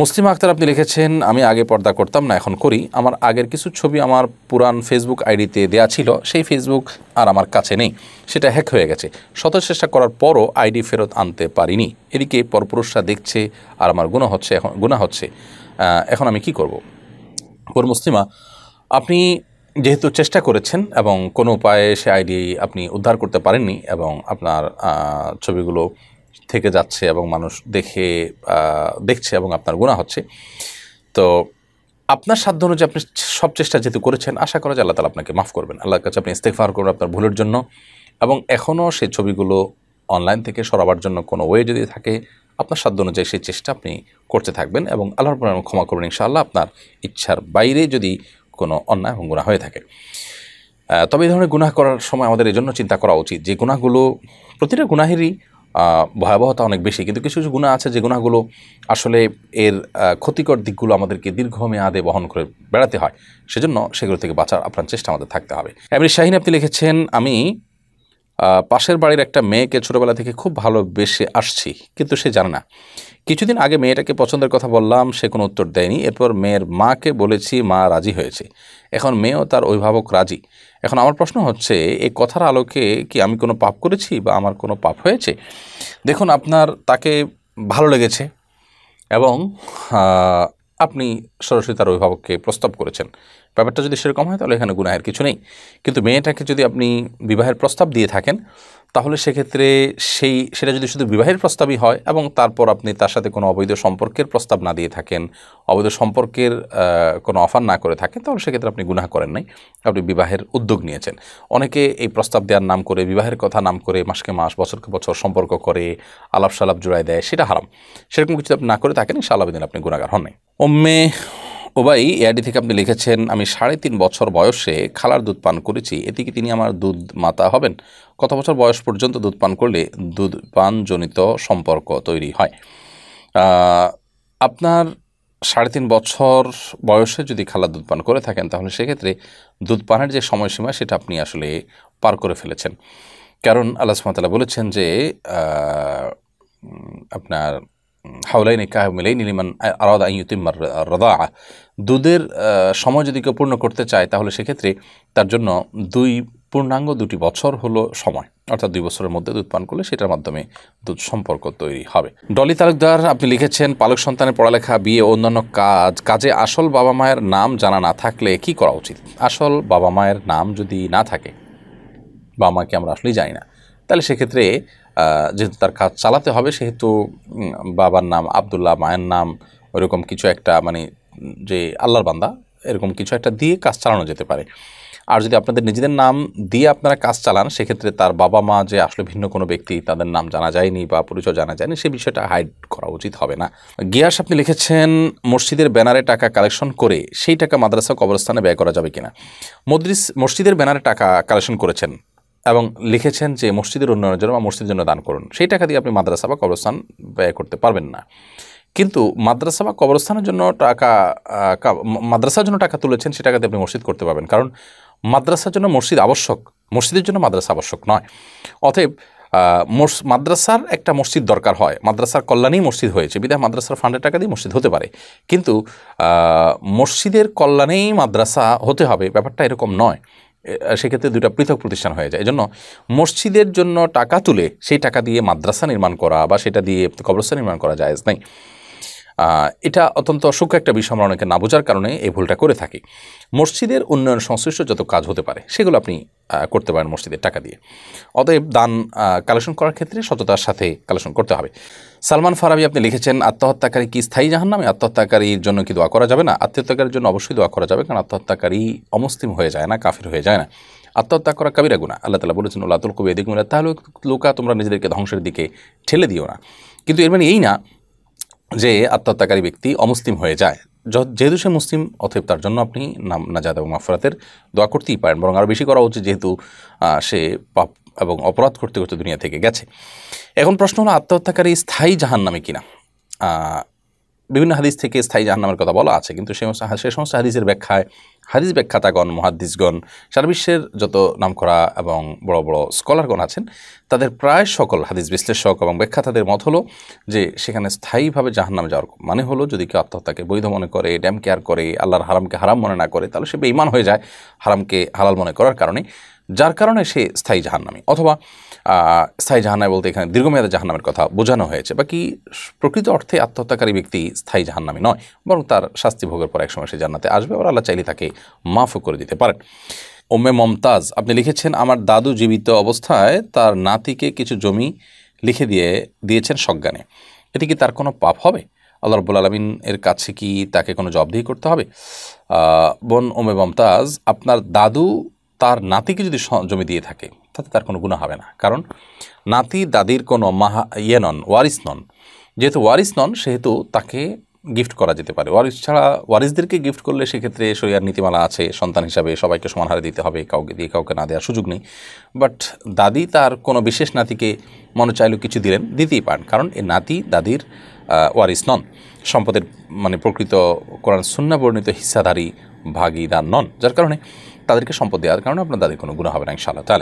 মুসলিমা আক্তার আপনি লিখেছেন, আমি আগে পর্দা করতাম না, এখন করি। আমার আগের কিছু ছবি আমার পুরান ফেসবুক আইডিতে দেয়া ছিল, সেই ফেসবুক আর আমার কাছে নেই, সেটা হ্যাক হয়ে গেছে। শত চেষ্টা করার পরও আইডি ফেরত আনতে পারিনি। এদিকে পরপুরুষরা দেখছে আর আমার গুনাহ হচ্ছে। এখন আমি কি করব? মুসলিমা, আপনি যেহেতু চেষ্টা করেছেন এবং কোনো উপায়ে সে আইডি আপনি উদ্ধার করতে পারেননি এবং আপনার ছবিগুলো থেকে যাচ্ছে এবং মানুষ দেখছে এবং আপনার গুনাহ হচ্ছে, তো আপনার সাধ্য অনুযায়ী আপনি সব চেষ্টা যেহেতু করেছেন, আশা করা যায় আল্লাহ তাআলা আপনাকে মাফ করবেন। আল্লাহর কাছে আপনি ইস্তেগফার করবেন আপনার ভুলের জন্য, এবং এখনও সেই ছবিগুলো অনলাইন থেকে সরাবার জন্য কোনো ওয়ে যদি থাকে, আপনার সাধ্য অনুযায়ী সেই চেষ্টা আপনি করতে থাকবেন এবং আল্লাহর উপর ক্ষমা করবেন ইনশাআল্লাহ, আপনার ইচ্ছার বাইরে যদি কোনো অন্যায় এবং গুনাহ হয়ে থাকে। তবে এই ধরনের গুনাহ করার সময় আমাদের এই জন্য চিন্তা করা উচিত যে গুনাহগুলো, প্রতিটা গুনাহেরই ভয়াবহতা অনেক বেশি, কিন্তু কিছু কিছু গুনাহ আছে যে গুনাহগুলো আসলে এর ক্ষতিকর দিকগুলো আমাদেরকে দীর্ঘমেয়াদে বহন করে বেড়াতে হয়, সেজন্য সেগুলো থেকে বাঁচার আপনার চেষ্টা আমাদের থাকতে হবে। এমনি শাহিন আপনি লিখেছেন, আমি পাশের বাড়ির একটা মেয়েকে ছোটোবেলা থেকে খুব ভালোবেসে আসছি, কিন্তু সে জানে না। কিছুদিন আগে মেয়েটাকে পছন্দের কথা বললাম, সে কোনো উত্তর দেয়নি। এরপর মেয়ের মাকে বলেছি, মা রাজি হয়েছে। এখন মেয়েও তার অভিভাবক রাজি। এখন আমার প্রশ্ন হচ্ছে, এই কথার আলোকে কি আমি কোনো পাপ করেছি বা আমার কোনো পাপ হয়েছে? দেখুন, আপনার তাকে ভালো লেগেছে এবং আপনি সরাসরি তার অভিভাবককে প্রস্তাব করেছেন। ব্যাপারটা যদি সেরকম হয় তাহলে এখানে গুনাহের কিছু নেই। কিন্তু মেয়েটাকে যদি আপনি বিবাহের প্রস্তাব দিয়ে থাকেন, তাহলে সেক্ষেত্রে সেটা যদি শুধু বিবাহের প্রস্তাবই হয় এবং তারপর আপনি তার সাথে কোনো অবৈধ সম্পর্কের প্রস্তাব না দিয়ে থাকেন, অবৈধ সম্পর্কের কোনো অফার না করে থাকেন, তাহলে সেক্ষেত্রে আপনি গুনাহ করেন নাই, আপনি বিবাহের উদ্যোগ নিয়েছেন। অনেকে এই প্রস্তাব দেওয়ার নাম করে, বিবাহের কথা নাম করে মাসকে মাস, বছরকে বছর সম্পর্ক করে আলাপ সালাপ জোড়ায় দেয়, সেটা হারাম। সেরকম কিছু আপনি না করে থাকেন, ইনশাআল্লাহ দিন আপনি গুনাহগার হন নাই। উম্মে ওবাই এআইডি থেকে আপনি লিখেছেন, আমি 3.5 বছর বয়সে খালার দুধ পান করেছি, এতে কি তিনি আমার দুধ মাতা হবেন? কত বছর বয়স পর্যন্ত দুধ পান করলে দুধ পানজনিত সম্পর্ক তৈরি হয়? আপনার 3.5 বছর বয়সে যদি খালার দুধ পান করে থাকেন, তাহলে সেক্ষেত্রে দুধ পানের যে সময়সীমা সেটা আপনি আসলে পার করে ফেলেছেন। কারণ আল্লাহ সুবহানাহু ওয়া তাআলা বলেছেন যে আপনার হাওলাইনি কামিলাইনি লিমান আরাদা আন ইউতিম্মার রাদাআ, দুধের সময় যদি কেউ পূর্ণ করতে চায়, তাহলে সেক্ষেত্রে তার জন্য 2 বছর হলো সময়, অর্থাৎ 2 বছরের মধ্যে দুধ পান করলে সেটার মাধ্যমে দুধ সম্পর্ক তৈরি হবে। ডলি তালুকদার আপনি লিখেছেন, পালক সন্তানের পড়ালেখা, বিয়ে, অন্যান্য কাজে আসল বাবা মায়ের নাম জানা না থাকলে কি করা উচিত? আসল বাবা মায়ের নাম যদি না থাকে, বাবা মাকে আমরা আসলেই জানি না, তাহলে সেক্ষেত্রে যেহেতু তার কাজ চালাতে হবে, সেহেতু বাবার নাম আব্দুল্লাহ, মায়ের নাম ওইরকম কিছু একটা, মানে যে আল্লাহর বান্দা, এরকম কিছু একটা দিয়ে কাজ চালানো যেতে পারে। আর যদি আপনাদের নিজেদের নাম দিয়ে আপনারা কাজ চালান, সেক্ষেত্রে তার বাবা মা যে আসলে ভিন্ন কোনো ব্যক্তি, তাদের নাম জানা যায়নি বা পরিচয় জানা যায়নি, সে বিষয়টা হাইড করা উচিত হবে না। গিয়াস আপনি লিখেছেন, মসজিদের ব্যানারে টাকা কালেকশন করে সেই টাকা মাদ্রাসা কবরস্থানে ব্যয় করা যাবে কিনা? মসজিদের ব্যানারে টাকা কালেকশন করেছেন এবং লিখেছেন যে মসজিদের উন্নয়নের জন্য বা মসজিদের জন্য দান করুন, সেই টাকা দিয়ে আপনি মাদ্রাসা বা কবরস্থান ব্যয় করতে পারবেন না। কিন্তু মাদ্রাসা বা কবরস্থানের জন্য মাদ্রাসার জন্য টাকা তুলেছেন, সে টাকা দিয়ে আপনি মসজিদ করতে পারবেন। কারণ মাদ্রাসার জন্য মসজিদ আবশ্যক, মসজিদের জন্য মাদ্রাসা আবশ্যক নয়। অতএব মাদ্রাসার একটা মসজিদ দরকার হয়, মাদ্রাসার কল্যাণেই মসজিদ হয়েছে, বিধায় মাদ্রাসার ফান্ডের টাকা দিয়ে মসজিদ হতে পারে। কিন্তু মসজিদের কল্যাণেই মাদ্রাসা হতে হবে, ব্যাপারটা এরকম নয়। সেক্ষেত্রে দুটা পৃথক প্রতিষ্ঠান হয়ে যায়। এজন্য মসজিদের জন্য টাকা তুলে সেই টাকা দিয়ে মাদ্রাসা নির্মাণ করা বা সেটা দিয়ে কবরস্থান নির্মাণ করা জায়েজ নাই। এটা অত্যন্ত সূক্ষ্ম একটা বিষয়, আমরা অনেকে না বোঝার কারণে এই ভুলটা করে থাকি। মসজিদের উন্নয়ন সংশ্লিষ্ট যত কাজ হতে পারে সেগুলো আপনি করতে পারেন মসজিদের টাকা দিয়ে। অতএব দান কালেকশন করার ক্ষেত্রে সততার সাথে কালেকশন করতে হবে। সালমান ফারাবি আপনি লিখেছেন, আত্মহত্যাকারী কি স্থায়ী জাহান্নামে? আত্মহত্যাকারীর জন্য কি দোয়া করা যাবে না? আত্মহত্যাকারীর জন্য অবশ্যই দোয়া করা যাবে, কারণ আত্মহত্যাকারী অমুসলিম হয়ে যায় না, কাফির হয়ে যায় না। আত্মহত্যা করা কাবিরা গুনাহ। আল্লাহ তাআলা বলেছেন, লা তুলকু বিয়াইদিকুম ইলা তাহলুকা, তোমরা নিজেদেরকে ধ্বংসের দিকে ঠেলে দিও না। কিন্তু এর মানে এই না যে আত্মহত্যাকারী ব্যক্তি অমুসলিম হয়ে যায়। যেহেতু সে মুসলিম, অতএব তার জন্য আপনি নাজাত এবং মাগফিরাতের দোয়া করতেই পারেন, বরং আরও বেশি করা উচিত, যেহেতু সে পাপ এবং অপরাধ করতে করতে দুনিয়া থেকে গেছে। এখন প্রশ্ন হলো, আত্মহত্যাকারী স্থায়ী জাহান্নামে কিনা? বিভিন্ন হাদিস থেকে স্থায়ী জাহান্নামের কথা বলা আছে, কিন্তু সে সমস্ত হাদিসের ব্যাখ্যায় হাদিস ব্যাখ্যাতাগণ, মুহাদ্দিসগণ, সারা বিশ্বের যত নামকরা এবং বড় বড় স্কলারগণ আছেন, তাদের প্রায় সকল হাদিস বিশ্লেষক এবং ব্যাখ্যাতাদের মত হলো যে সেখানে স্থায়ীভাবে জাহান্নামে যাওয়ার মানে হলো যদি কেউ আত্মহত্যাকে বৈধ মনে করে, ড্যাম কেয়ার করে, আল্লাহর হারামকে হারাম মনে না করে, তাহলে সে বেঈমান হয়ে যায় হারামকে হালাল মনে করার কারণে, যার কারণে সে স্থায়ী জাহান্নামী। অথবা স্থায়ী জাহান্নামী বলতে এখানে দীর্ঘমেয়াদী জাহান্নামের কথা বোঝানো হয়েছে। বাকি প্রকৃত অর্থে আত্মহত্যাকারী ব্যক্তি স্থায়ী জাহান্নামী নয়, বরং তার শাস্তি ভোগের পর একসময় সে জান্নাতে আসবে, আর আল্লাহ চাইলে তাকে মাফও করে দিতে পারেন। উম্মে মমতাজ আপনি লিখেছেন, আমার দাদু জীবিত অবস্থায় তার নাতিকে কিছু জমি লিখে দিয়েছেন সজ্ঞানে, এটি কি তার কোনো পাপ হবে? আল্লাহ রাব্বুল আলামিন এর কাছে কি তাকে কোনো জবাবদিহি করতে হবে? বোন উম্মে মমতাজ, আপনার দাদু তার নাতিকে যদি জমি দিয়ে থাকে তাতে তার কোনো গুনাহ হবে না, কারণ নাতি দাদির কোনো নন, ওয়ারিস নন। যেহেতু ওয়ারিস নন সেহেতু তাকে গিফট করা যেতে পারে। ওয়ারিস ছাড়া ওয়ারিসদেরকে গিফট করলে সেক্ষেত্রে শরিয়ার নীতিমালা আছে, সন্তান হিসাবে সবাইকে সমান হারে দিতে হবে, কাউকে দিয়ে কাউকে না দেওয়ার সুযোগ নেই। বাট দাদি তার কোনো বিশেষ নাতিকে মনে চাইলেও কিছু দিলেন, দিতেই পারেন, কারণ এই নাতি দাদির ওয়ারিস নন, সম্পদের প্রকৃত কোরআন সুন্নাহ বর্ণিত হিস্সাধারী ভাগীদার নন, যার কারণে তাদেরকে সম্পদ দেওয়ার কারণে আপনার দাদির কোনো গুনাহ হবে না ইনশাআল্লাহ তাআলা।